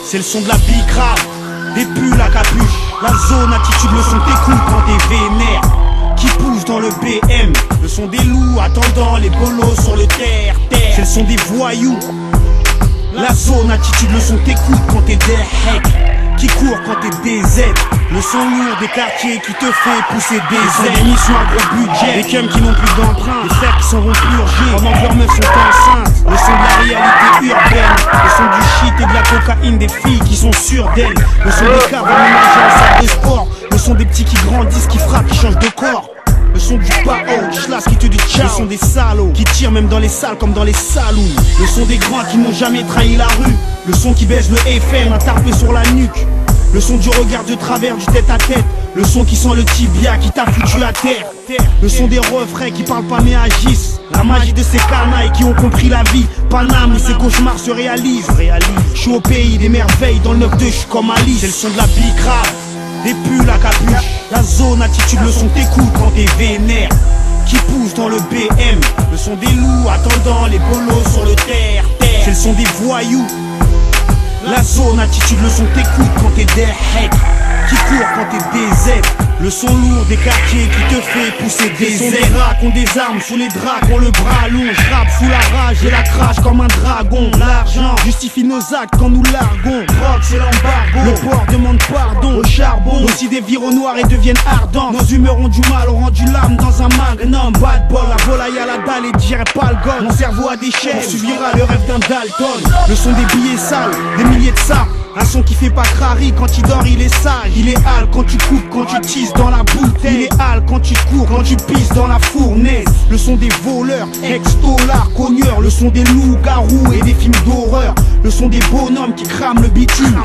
C'est le son de la bicrave, des pulls à capuche. La zone attitude, le son t'écoute quand t'es vénère. Qui pousse dans le BM, le son des loups attendant les bolos sur le terre-terre. C'est le son des voyous. La zone attitude, le son t'écoute quand t'es des hacks. Qui court quand t'es des aides. Le son lourd des quartiers qui te fait pousser des ailes. Des missions à gros budget, des cums qui n'ont plus d'emprunt, des frères qui s'en vont purger pendant que leurs meufs sont enceintes. Le son de la réalité urbaine, le son du shit et de la cocaïne, des filles qui sont sûres d'elles. Le son des caves aménagées en salle de sport. Le son des petits qui grandissent, qui frappent, qui changent de corps. Le son du pao, du schlass qui te dit ciao. Le son des salauds, qui tirent même dans les salles comme dans les saloons. Le son des grands qui n'ont jamais trahi la rue. Le son qui baisse le FM, un tarpé sur la nuque. Le son du regard de travers, du tête à tête. Le son qui sent le tibia, qui t'a foutu à terre. Le son des refrains qui parlent pas mais agissent. La magie de ces canailles qui ont compris la vie. Paname et ses cauchemars se réalisent. Je suis au pays des merveilles, dans le 9-2 je suis comme Alice. C'est le son de la bicrave, des pulls à capuche. La zone attitude, le son t'écoute quand t'es vénère. Qui pousse dans le BM, le son des loups attendant les bolos sur le terre-terre. C'est le son des voyous. La zone attitude, le son t'écoute quand t'es des hacks. Qui court quand t'es des aides. Le son lourd des quartiers qui te fait pousser des ailes. Des rats ont des armes sous les draps, ont le bras long. J'rappe sous la rage et la crache comme un dragon. L'argent justifie nos actes quand nous largons. Drogue c'est l'embargo, le port demande pardon. Au charbon, nos idées virent au noir et deviennent ardentes. Nos humeurs ont du mal, ont rendu l'âme dans un magnum. Bad ball, la volaille à la dalle et dirait pas le goal. Mon cerveau a des chaînes, suivra le rêve d'un Dalton. Le son des billets sales, des milliers de ça. Un son qui fait pas crari, quand il dort il est sage. Il est hal quand tu coupes, quand tu tises dans la bouteille. Il est hal quand tu cours, quand tu pisses dans la fournaise. Le son des voleurs, ex-dollars, cogneurs. Le son des loups-garous et des films d'horreur. Le son des bonhommes qui crament le bitume.